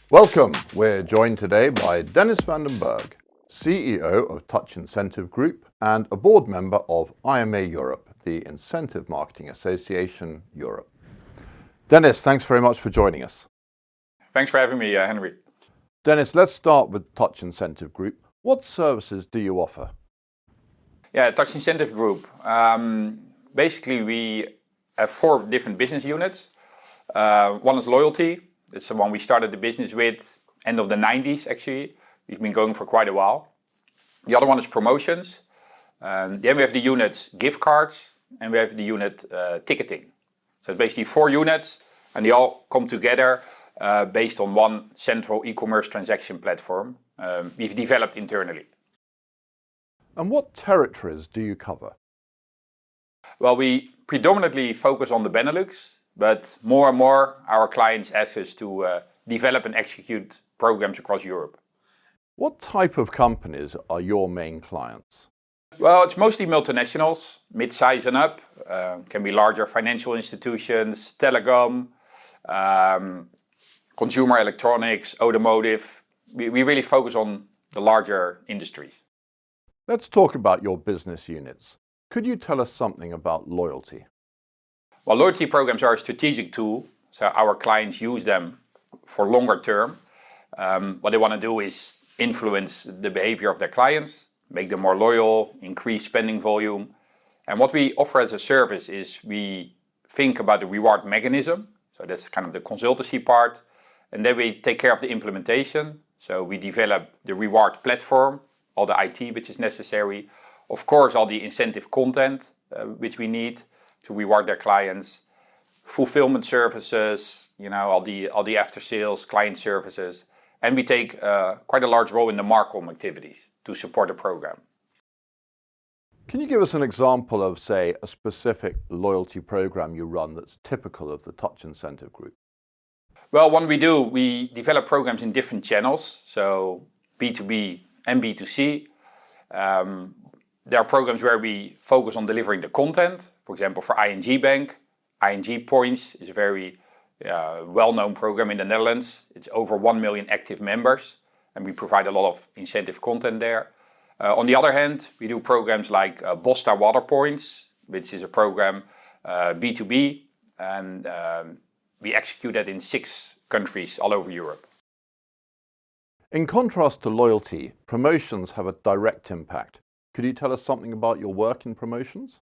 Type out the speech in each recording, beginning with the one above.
Welcome. We're joined today by Dennis van den Berg, CEO of Touch Incentive Group and a board member of IMA Europe, the Incentive Marketing Association Europe. Dennis, thanks very much for joining us. Thanks for having me, Henry. Dennis, let's start with Touch Incentive Group. What services do you offer? Yeah, Touch Incentive Group. Basically, we have 4 different business units. One is loyalty. It's the one we started the business with end of the 90s, actually. We've been going for quite a while. The other one is promotions. Then we have the unit gift cards and we have the unit ticketing. So it's basically 4 units and they all come together based on one central e-commerce transaction platform we've developed internally. And what territories do you cover? Well, we predominantly focus on the Benelux, but more and more our clients ask us to develop and execute programs across Europe. What type of companies are your main clients? Well, it's mostly multinationals, mid-size and up. Can be larger financial institutions, telecom, consumer electronics, automotive. We really focus on the larger industries. Let's talk about your business units. Could you tell us something about loyalty? Well, loyalty programs are a strategic tool, so our clients use them for longer term. What they want to do is influence the behavior of their clients, make them more loyal, increase spending volume. And what we offer as a service is we think about the reward mechanism, so that's kind of the consultancy part, and then we take care of the implementation. So we develop the reward platform, all the IT which is necessary, of course all the incentive content which we need to reward their clients, fulfillment services, all the after sales client services, and we take quite a large role in the Marcom activities to support the program. Can you give us an example of, say, a specific loyalty program you run that's typical of the Touch Incentive Group? Well, what we do, we develop programs in different channels, so B2B and B2C. There are programs where we focus on delivering the content. For example, for ING Bank, ING Points is a very well-known program in the Netherlands. It's over 1 million active members, and we provide a lot of incentive content there. On the other hand, we do programs like Bosta Water Points, which is a program B2B, and we execute that in 6 countries all over Europe. In contrast to loyalty, promotions have a direct impact. Could you tell us something about your work in promotions?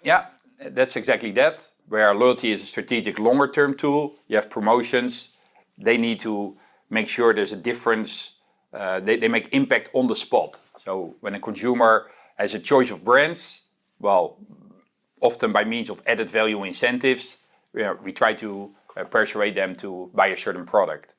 Yeah, that's exactly that. Where loyalty is a strategic longer-term tool, you have promotions. They need to make sure there's a difference. They make impact on the spot. So when a consumer has a choice of brands, well, often by means of added value incentives, we try to persuade them to buy a certain product.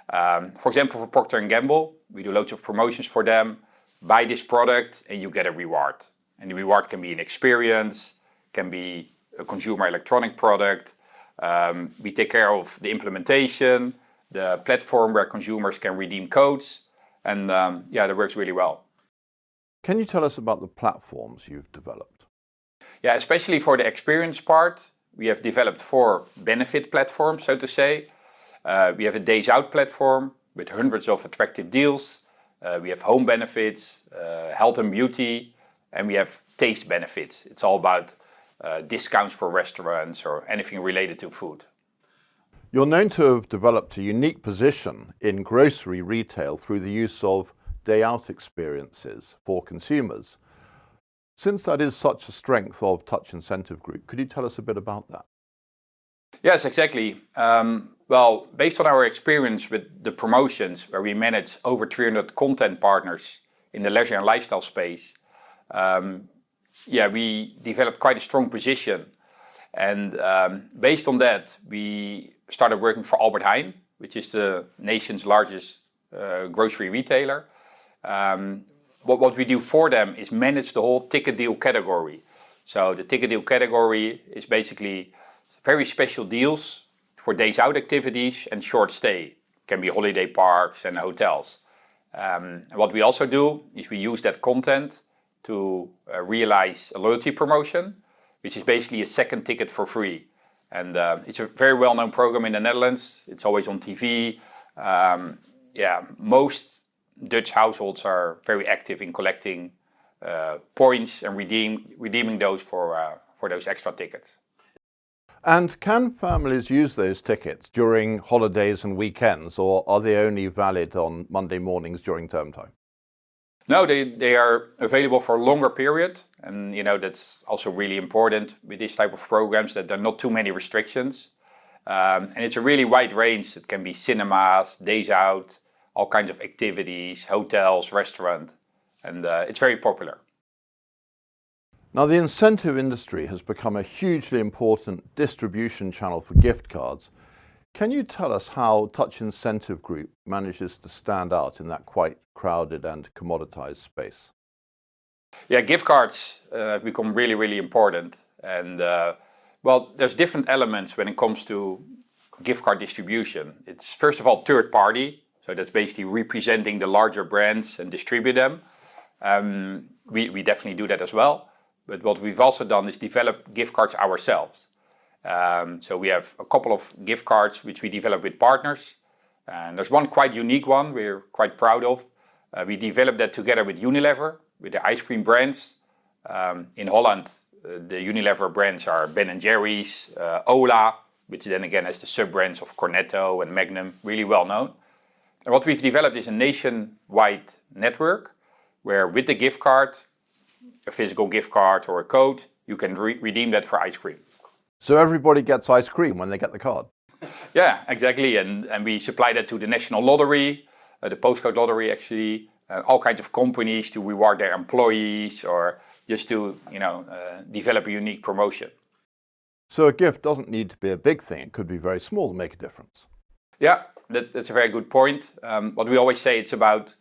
For example, for Procter & Gamble, we do loads of promotions for them. Buy this product and you get a reward. And the reward can be an experience, can be a consumer electronic product. We take care of the implementation, the platform where consumers can redeem codes, and that works really well. Can you tell us about the platforms you've developed? Yeah, especially for the experience part, we have developed 4 benefit platforms, so to say. We have a Days Out platform with hundreds of attractive deals. We have home benefits, health and beauty, and we have taste benefits. It's all about discounts for restaurants or anything related to food. You're known to have developed a unique position in grocery retail through the use of day-out experiences for consumers. Since that is such a strength of Touch Incentive Group, could you tell us a bit about that? Yes, exactly. Well, based on our experience with the promotions, where we manage over 300 content partners in the leisure and lifestyle space, we developed quite a strong position. And based on that, we started working for Albert Heijn, which is the nation's largest grocery retailer. What we do for them is manage the whole ticket deal category. So the ticket deal category is basically very special deals for days out activities and short stay. Can be holiday parks and hotels. What we also do is we use that content to realize a loyalty promotion, which is basically a second ticket for free. And it's a very well-known program in the Netherlands. It's always on TV. most Dutch households are very active in collecting points and redeeming those for those extra tickets. And can families use those tickets during holidays and weekends, or are they only valid on Monday mornings during term time? No, they are available for a longer period, and that's also really important with this type of programs, that there are not too many restrictions. And it's a really wide range. It can be cinemas, days out, all kinds of activities, hotels, restaurants, and it's very popular. Now, the incentive industry has become a hugely important distribution channel for gift cards. Can you tell us how Touch Incentive Group manages to stand out in that quite crowded and commoditized space? Yeah, gift cards have become really, really important. And there's different elements when it comes to gift card distribution. It's first of all third party. So that's basically representing the larger brands and distribute them. We definitely do that as well. But what we've also done is develop gift cards ourselves. So we have a couple of gift cards which we develop with partners. And there's one quite unique one we're quite proud of. We developed that together with Unilever, with the ice cream brands. In Holland, the Unilever brands are Ben & Jerry's, Ola, which then again has the sub-brands of Cornetto and Magnum, really well known. And what we've developed is a nationwide network where with the gift card, a physical gift card or a code, you can redeem that for ice cream. So everybody gets ice cream when they get the card? Yeah, exactly. And we supply that to the national lottery, the postcode lottery actually, all kinds of companies to reward their employees or just to develop a unique promotion. So a gift doesn't need to be a big thing. It could be very small to make a difference. Yeah, that's a very good point. What we always say, it's about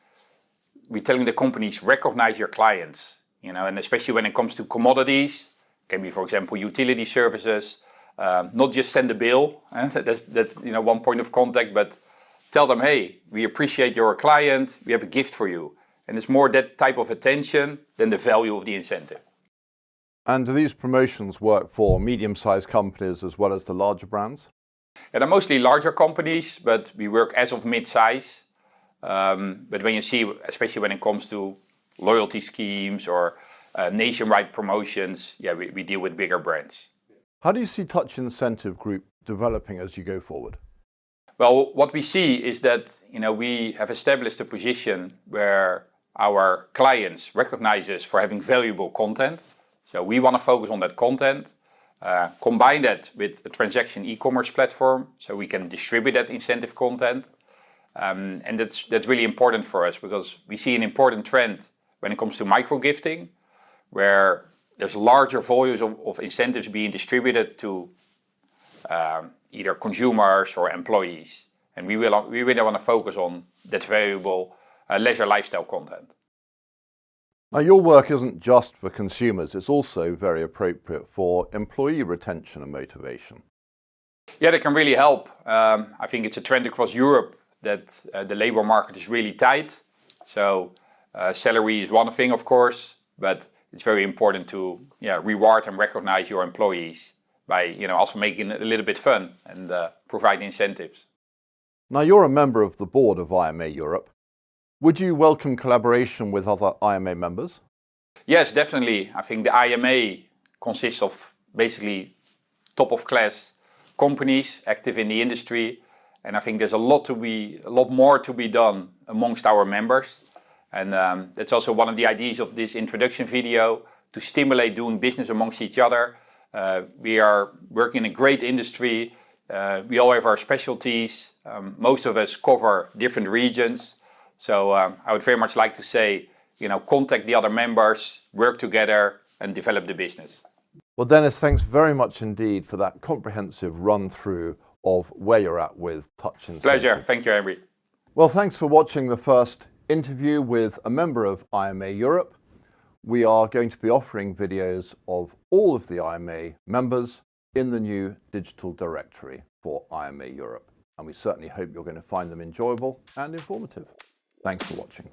we're telling the companies, recognize your clients, and especially when it comes to commodities, can be, for example, utility services, not just send a bill. That's one point of contact, but tell them, hey, we appreciate your client, we have a gift for you. And it's more that type of attention than the value of the incentive. And do these promotions work for medium-sized companies as well as the larger brands? Yeah, they're mostly larger companies, but we work as of mid-size. But when you see, especially when it comes to loyalty schemes or nationwide promotions, we deal with bigger brands. How do you see Touch Incentive Group developing as you go forward? Well, what we see is that we have established a position where our clients recognize us for having valuable content. So we want to focus on that content, combine that with a transaction e-commerce platform so we can distribute that incentive content. And that's really important for us because we see an important trend when it comes to micro-gifting, where there's larger volumes of incentives being distributed to either consumers or employees. And we really want to focus on that valuable leisure lifestyle content. Now, your work isn't just for consumers, it's also very appropriate for employee retention and motivation. Yeah, that can really help. I think it's a trend across Europe that the labor market is really tight. So salary is one thing, of course, but it's very important to reward and recognize your employees by also making it a little bit fun and provide incentives. Now, you're a member of the board of IMA Europe. Would you welcome collaboration with other IMA members? Yes, definitely. I think the IMA consists of basically top-of-class companies active in the industry, and I think there's a lot more to be done amongst our members. And that's also one of the ideas of this introduction video, to stimulate doing business amongst each other. We are working in a great industry. We all have our specialties. Most of us cover different regions. So I would very much like to say, contact the other members, work together and develop the business. Well, Dennis, thanks very much indeed for that comprehensive run through of where you're at with Touch Incentive. Pleasure. Thank you, Henry. Well, thanks for watching the first interview with a member of IMA Europe. We are going to be offering videos of all of the IMA members in the new digital directory for IMA Europe. And we certainly hope you're going to find them enjoyable and informative. Thanks for watching.